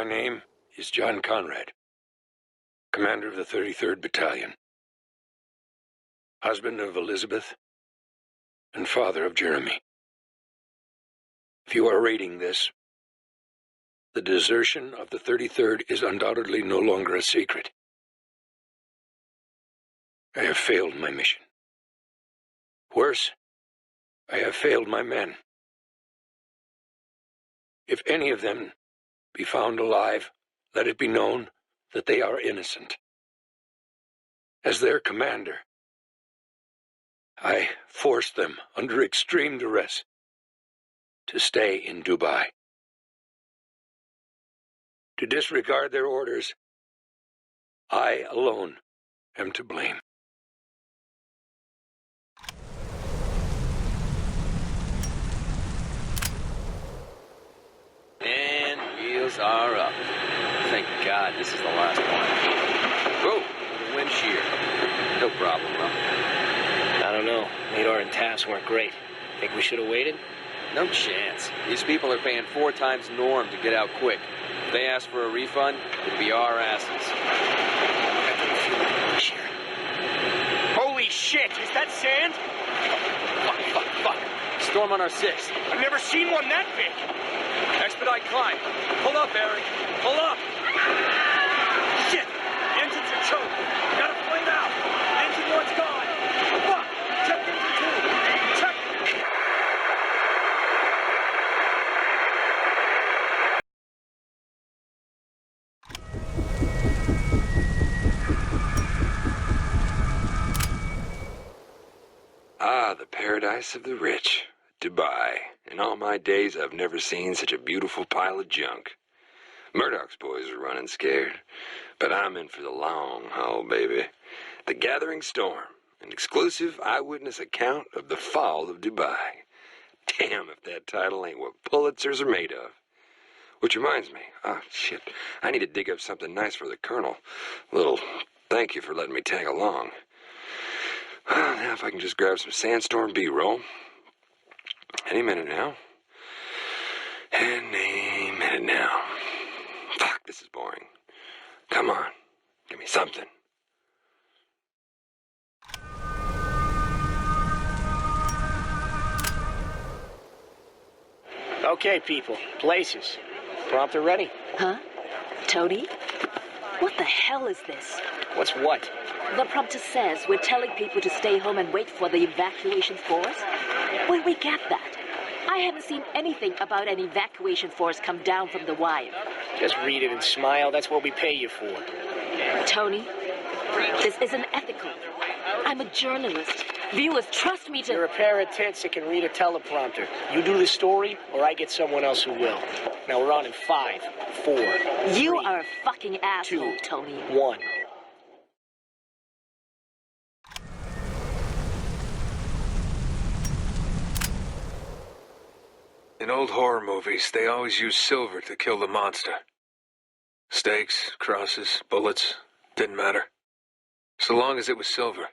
name is John Conrad, commander of the 33rd Battalion, husband of Elizabeth, and father of Jeremy. If you are reading this, the desertion of the 33rd is undoubtedly no longer a secret. I have failed my mission. Worse, I have failed my men. If any of them be found alive, let it be known that they are innocent. As their commander, I forced them under extreme duress to stay in Dubai. To disregard their orders, I alone am to blame. And wheels are up. Thank God this is the last one. Whoa, the wind shear. No problem, though. I don't know. Nadar and Tass weren't great. Think we should have waited? No chance. These people are paying 4 times norm to get out quick. If they ask for a refund, it'd be our asses. Holy shit! Is that sand? Fuck. Storm on our 6th. I've never seen one that big. Expedite climb. Pull up, Eric. Pull up! Shit! The engines are choked. Gotta flame out. Engine 1's gone. Fuck! Check engine 2. Check. Ah, the paradise of the rich, Dubai. In all my days, I've never seen such a beautiful pile of junk. Murdoch's boys are running scared, but I'm in for the long haul, baby. The Gathering Storm, an exclusive eyewitness account of the fall of Dubai. Damn if that title ain't what Pulitzers are made of. Which reminds me, shit, I need to dig up something nice for the Colonel. A little thank you for letting me tag along. Now if I can just grab some Sandstorm B-roll. Any minute now. Any minute now. Fuck, this is boring. Come on, give me something. Okay, people. Places. Prompter ready? Huh? Tony? What the hell is this? What's what? The prompter says we're telling people to stay home and wait for the evacuation force. Where'd we get that? I haven't seen anything about an evacuation force come down from the wire. Just read it and smile. That's what we pay you for. Tony, this isn't ethical. I'm a journalist. Viewers trust me to... You're a pair of tits that can read a teleprompter. You do the story, or I get someone else who will. Now we're on in 5, 4, You 3, are a fucking asshole, 2, Tony. 1. In old horror movies, they always use silver to kill the monster. Stakes, crosses, bullets, didn't matter. So long as it was silver.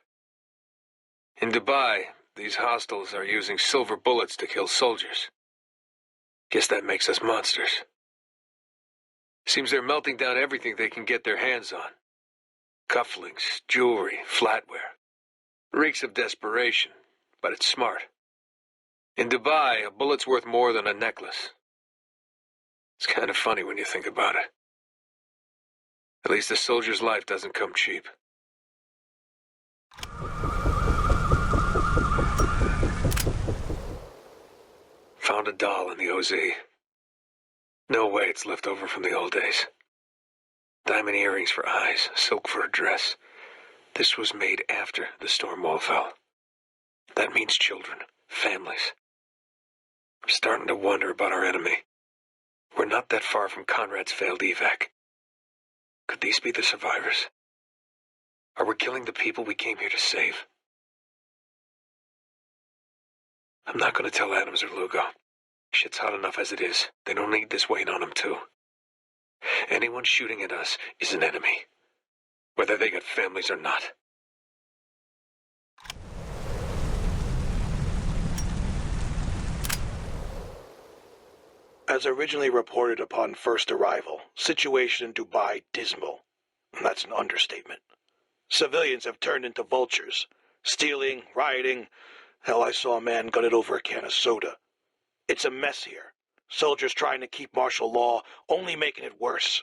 In Dubai, these hostiles are using silver bullets to kill soldiers. Guess that makes us monsters. Seems they're melting down everything they can get their hands on. Cufflinks, jewelry, flatware. Reeks of desperation, but it's smart. In Dubai, a bullet's worth more than a necklace. It's kind of funny when you think about it. At least a soldier's life doesn't come cheap. Found a doll in the OZ. No way it's left over from the old days. Diamond earrings for eyes, silk for a dress. This was made after the storm wall fell. That means children, families. I'm starting to wonder about our enemy. We're not that far from Conrad's failed evac. Could these be the survivors? Are we killing the people we came here to save? I'm not going to tell Adams or Lugo. Shit's hot enough as it is. They don't need this weight on them, too. Anyone shooting at us is an enemy, whether they got families or not. As originally reported upon first arrival, situation in Dubai dismal. That's an understatement. Civilians have turned into vultures. Stealing, rioting. Hell, I saw a man gun it over a can of soda. It's a mess here. Soldiers trying to keep martial law, only making it worse.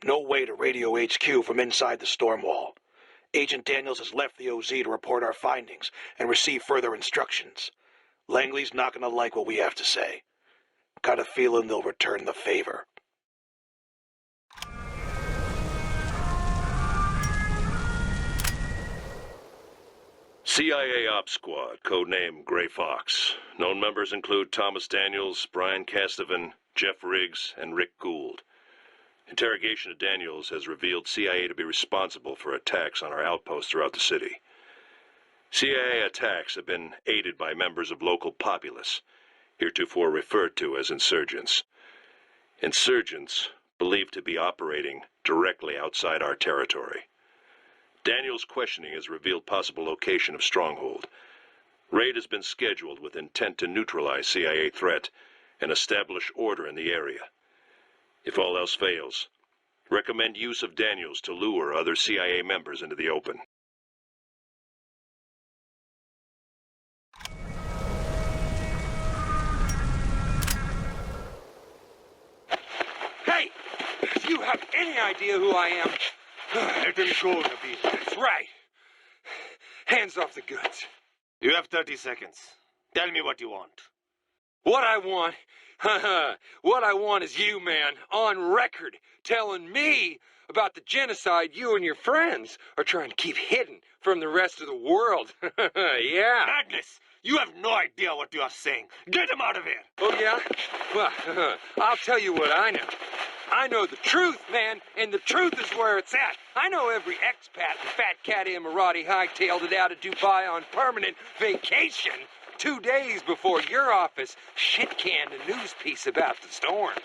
No way to radio HQ from inside the storm wall. Agent Daniels has left the OZ to report our findings and receive further instructions. Langley's not going to like what we have to say. Got a feeling they'll return the favor. CIA Ops Squad, codename Gray Fox. Known members include Thomas Daniels, Brian Castovan, Jeff Riggs, and Rick Gould. Interrogation of Daniels has revealed CIA to be responsible for attacks on our outposts throughout the city. CIA attacks have been aided by members of local populace, heretofore referred to as insurgents. Insurgents believed to be operating directly outside our territory. Daniels' questioning has revealed possible location of stronghold. Raid has been scheduled with intent to neutralize CIA threat and establish order in the area. If all else fails, recommend use of Daniels to lure other CIA members into the open. Hey! Do you have any idea who I am? Let him go, Nabil. That's right. Hands off the goods. You have 30 seconds. Tell me what you want. What I want, what I want is you, man, on record, telling me about the genocide you and your friends are trying to keep hidden from the rest of the world. Yeah. Madness! You have no idea what you are saying. Get him out of here! Oh, yeah? Well, I'll tell you what I know. I know the truth, man, and the truth is where it's at. I know every expat and fat cat Emirati hightailed it out of Dubai on permanent vacation 2 days before your office shit-canned a news piece about the storms.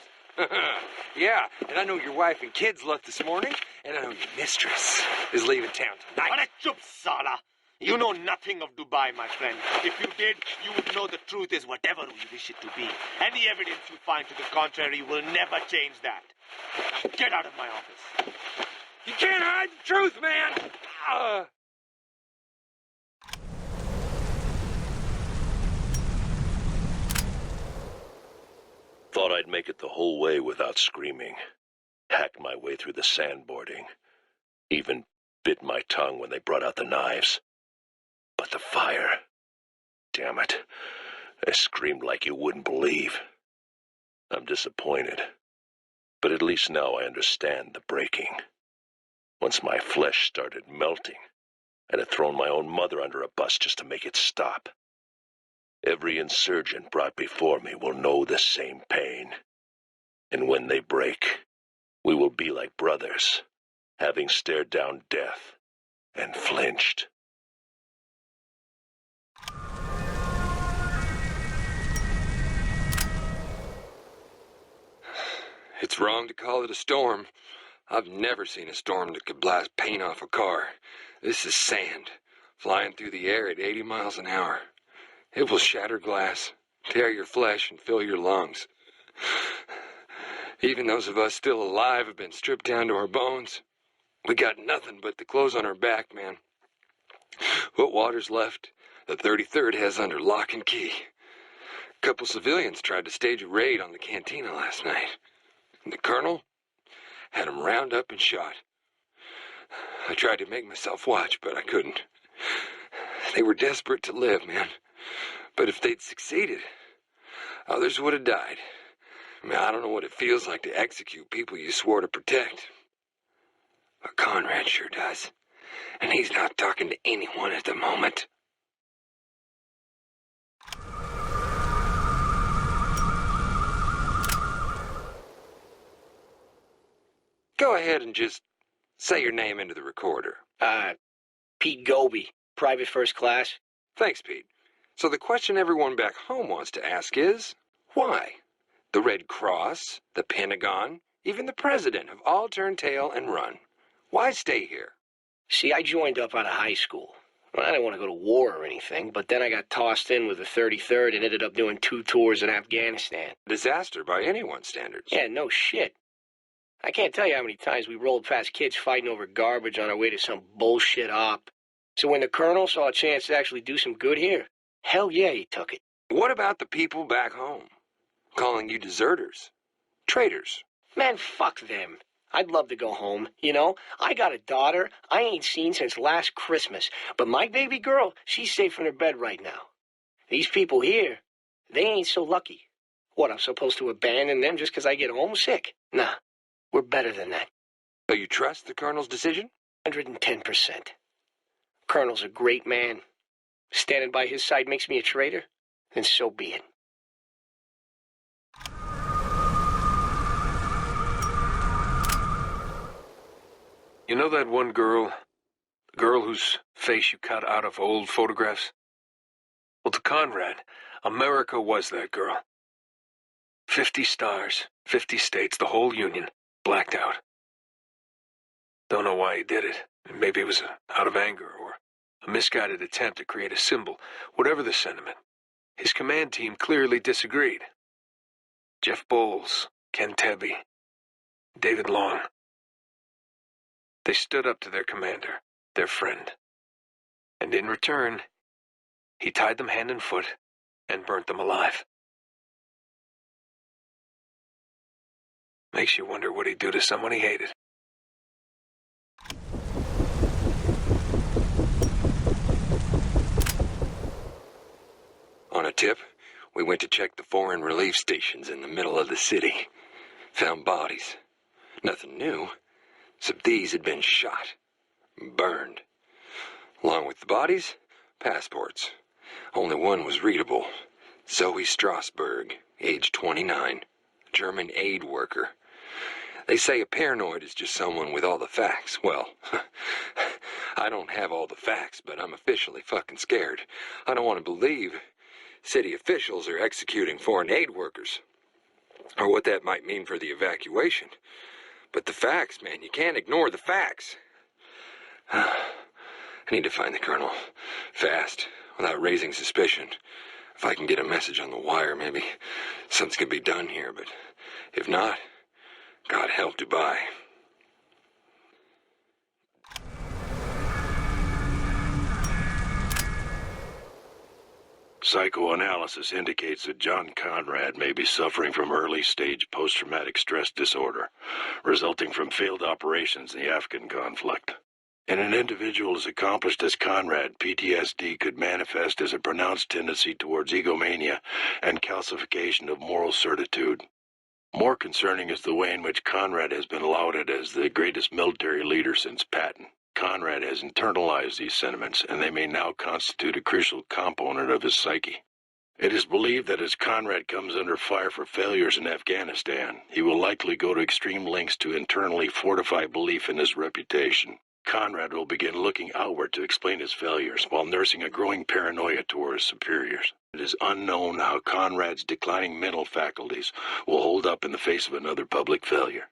Yeah, and I know your wife and kids left this morning, and I know your mistress is leaving town tonight. What a chup, Sala! You know nothing of Dubai, my friend. If you did, you would know the truth is whatever we wish it to be. Any evidence you find to the contrary will never change that. Now get out of my office. You can't hide the truth, man! Thought I'd make it the whole way without screaming. Hacked my way through the sandboarding. Even bit my tongue when they brought out the knives. But the fire... Damn it. I screamed like you wouldn't believe. I'm disappointed. But at least now I understand the breaking. Once my flesh started melting, I'd have thrown my own mother under a bus just to make it stop. Every insurgent brought before me will know the same pain. And when they break, we will be like brothers, having stared down death and flinched. It's wrong to call it a storm. I've never seen a storm that could blast paint off a car. This is sand, flying through the air at 80 miles an hour. It will shatter glass, tear your flesh, and fill your lungs. Even those of us still alive have been stripped down to our bones. We got nothing but the clothes on our back, man. What water's left, the 33rd has under lock and key. A couple civilians tried to stage a raid on the cantina last night. The colonel had them round up and shot. I tried to make myself watch, but I couldn't. They were desperate to live, man. But if they'd succeeded, others would have died. I mean, I don't know what it feels like to execute people you swore to protect. But Conrad sure does. And he's not talking to anyone at the moment. Go ahead and just say your name into the recorder. Pete Goby, private first class. Thanks, Pete. So the question everyone back home wants to ask is, why? The Red Cross, the Pentagon, even the President have all turned tail and run. Why stay here? See, I joined up out of high school. Well, I didn't want to go to war or anything, but then I got tossed in with the 33rd and ended up doing 2 tours in Afghanistan. Disaster by anyone's standards. Yeah, no shit. I can't tell you how many times we rolled past kids fighting over garbage on our way to some bullshit op. So when the colonel saw a chance to actually do some good here, hell yeah, he took it. What about the people back home? Calling you deserters? Traitors? Man, fuck them. I'd love to go home, you know? I got a daughter I ain't seen since last Christmas, but my baby girl, she's safe in her bed right now. These people here, they ain't so lucky. What, I'm supposed to abandon them just 'cause I get homesick? Nah, we're better than that. So you trust the colonel's decision? 110%. Colonel's a great man. Standing by his side makes me a traitor, then so be it. You know that one girl? The girl whose face you cut out of old photographs? Well, to Conrad, America was that girl. 50 stars, 50 states, the whole Union, blacked out. Don't know why he did it. Maybe it was out of anger or a misguided attempt to create a symbol. Whatever the sentiment, his command team clearly disagreed. Jeff Bowles, Ken Tebby, David Long. They stood up to their commander, their friend. And in return, he tied them hand and foot and burnt them alive. Makes you wonder what he'd do to someone he hated. On a tip, we went to check the foreign relief stations in the middle of the city. Found bodies. Nothing new, except these had been shot. Burned. Along with the bodies, passports. Only one was readable. Zoe Strasberg, age 29. German aid worker. They say a paranoid is just someone with all the facts. Well, I don't have all the facts, but I'm officially fucking scared. I don't want to believe city officials are executing foreign aid workers. Or what that might mean for the evacuation. But the facts, man, you can't ignore the facts. I need to find the colonel. Fast, without raising suspicion. If I can get a message on the wire, maybe something can be done here, but if not, God help Dubai. Psychoanalysis indicates that John Conrad may be suffering from early-stage post-traumatic stress disorder, resulting from failed operations in the Afghan conflict. In an individual as accomplished as Conrad, PTSD could manifest as a pronounced tendency towards egomania and calcification of moral certitude. More concerning is the way in which Conrad has been lauded as the greatest military leader since Patton. Conrad has internalized these sentiments, and they may now constitute a crucial component of his psyche. It is believed that as Conrad comes under fire for failures in Afghanistan, he will likely go to extreme lengths to internally fortify belief in his reputation. Conrad will begin looking outward to explain his failures, while nursing a growing paranoia toward his superiors. It is unknown how Conrad's declining mental faculties will hold up in the face of another public failure.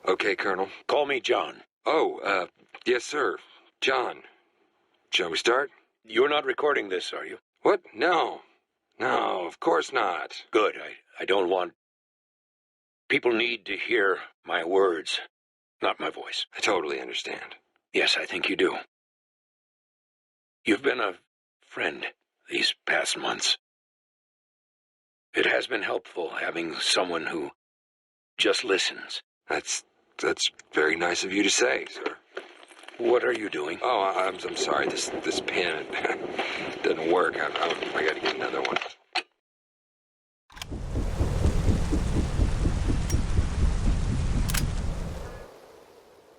Okay, Colonel. Call me John. Oh, yes, sir. John. Shall we start? You're not recording this, are you? What? No. No, of course not. Good. I don't want... People need to hear my words, not my voice. I totally understand. Yes, I think you do. You've been a friend these past months. It has been helpful having someone who just listens. That's very nice of you to say, sir. What are you doing? Oh, I'm sorry. This pen doesn't work. I got to get another one.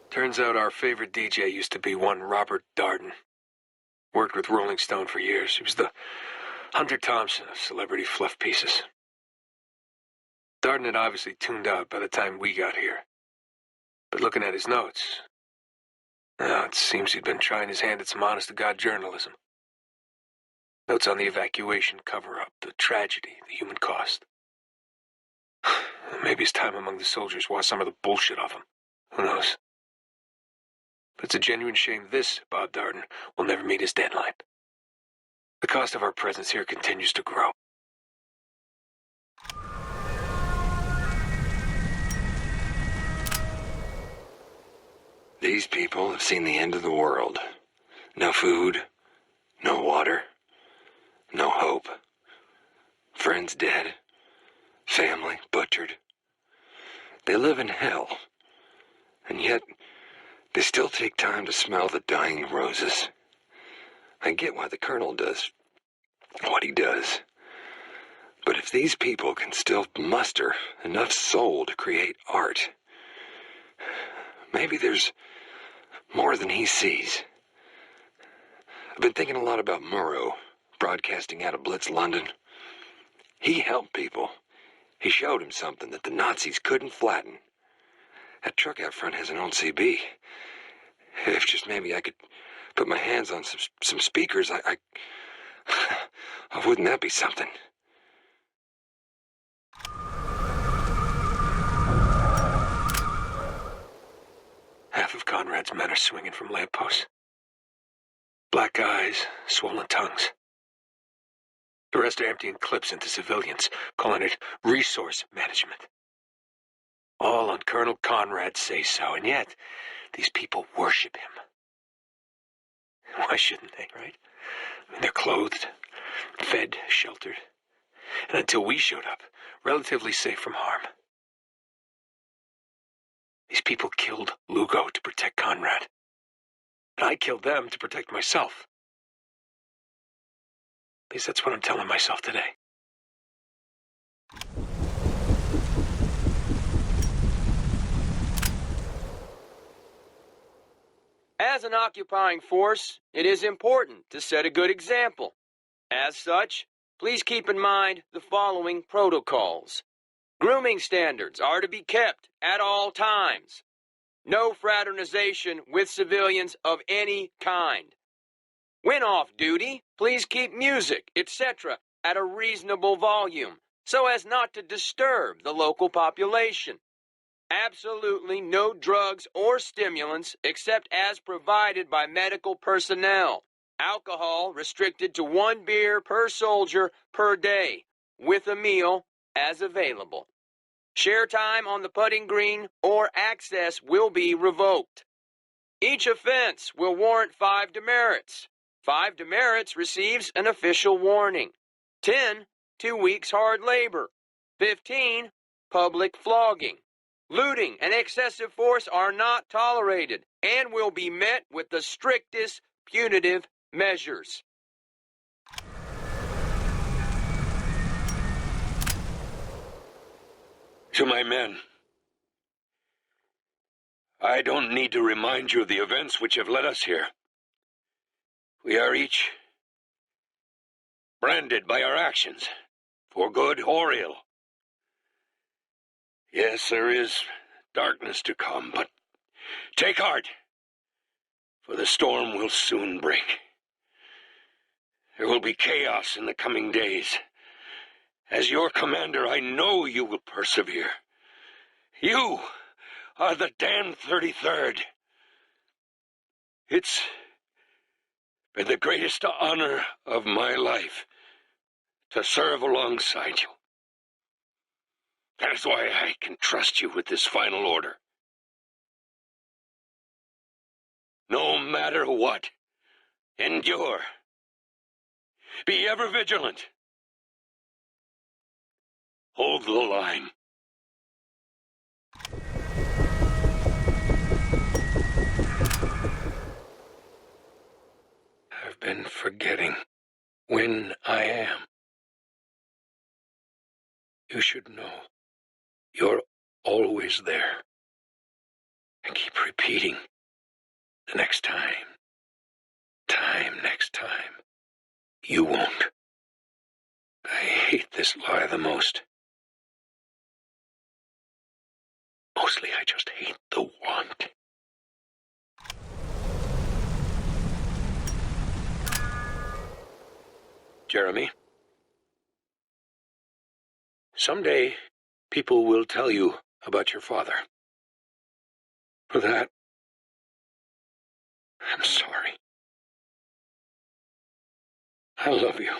Turns out our favorite DJ used to be one Robert Darden. Worked with Rolling Stone for years. He was the Hunter Thompson of celebrity fluff pieces. Darden had obviously tuned out by the time we got here. But looking at his notes, it seems he'd been trying his hand at some honest-to-God journalism. Notes on the evacuation cover-up, the tragedy, the human cost. Maybe his time among the soldiers washed some of the bullshit off him. Who knows? But it's a genuine shame this, Bob Darden, will never meet his deadline. The cost of our presence here continues to grow. These people have seen the end of the world. No food, no water, no hope. Friends dead, family butchered. They live in hell, and yet they still take time to smell the dying roses. I get why the Colonel does what he does. But if these people can still muster enough soul to create art, maybe there's more than he sees. I've been thinking a lot about Murrow, broadcasting out of Blitz, London. He helped people. He showed him something that the Nazis couldn't flatten. That truck out front has an old CB. If just maybe I could put my hands on some speakers, I wouldn't that be something? Half of Conrad's men are swinging from lampposts. Black eyes, swollen tongues. The rest are emptying clips into civilians, calling it resource management. All on Colonel Conrad's say-so, and yet these people worship him. Why shouldn't they, right? I mean, they're clothed, fed, sheltered, and until we showed up, relatively safe from harm. These people killed Lugo to protect Conrad. And I killed them to protect myself. At least that's what I'm telling myself today. As an occupying force, it is important to set a good example. As such, please keep in mind the following protocols. Grooming standards are to be kept at all times. No fraternization with civilians of any kind. When off duty, please keep music, etc. at a reasonable volume so as not to disturb the local population. Absolutely no drugs or stimulants except as provided by medical personnel. Alcohol restricted to 1 beer per soldier per day, with a meal as available. Share time on the putting green or access will be revoked. Each offense will warrant 5 demerits. 5 demerits receives an official warning. 10, 2 weeks hard labor. 15, public flogging. Looting and excessive force are not tolerated and will be met with the strictest punitive measures. To my men, I don't need to remind you of the events which have led us here. We are each branded by our actions, for good or ill. Yes, there is darkness to come, but take heart, for the storm will soon break. There will be chaos in the coming days. As your commander, I know you will persevere. You are the damned 33rd. It's been the greatest honor of my life to serve alongside you. That is why I can trust you with this final order. No matter what, endure. Be ever vigilant. Hold the line. I've been forgetting when I am. You should know you're always there. And keep repeating the next time, next time. You won't. I hate this lie the most. Mostly I just hate the want. Jeremy, someday people will tell you about your father. For that, I'm sorry. I love you.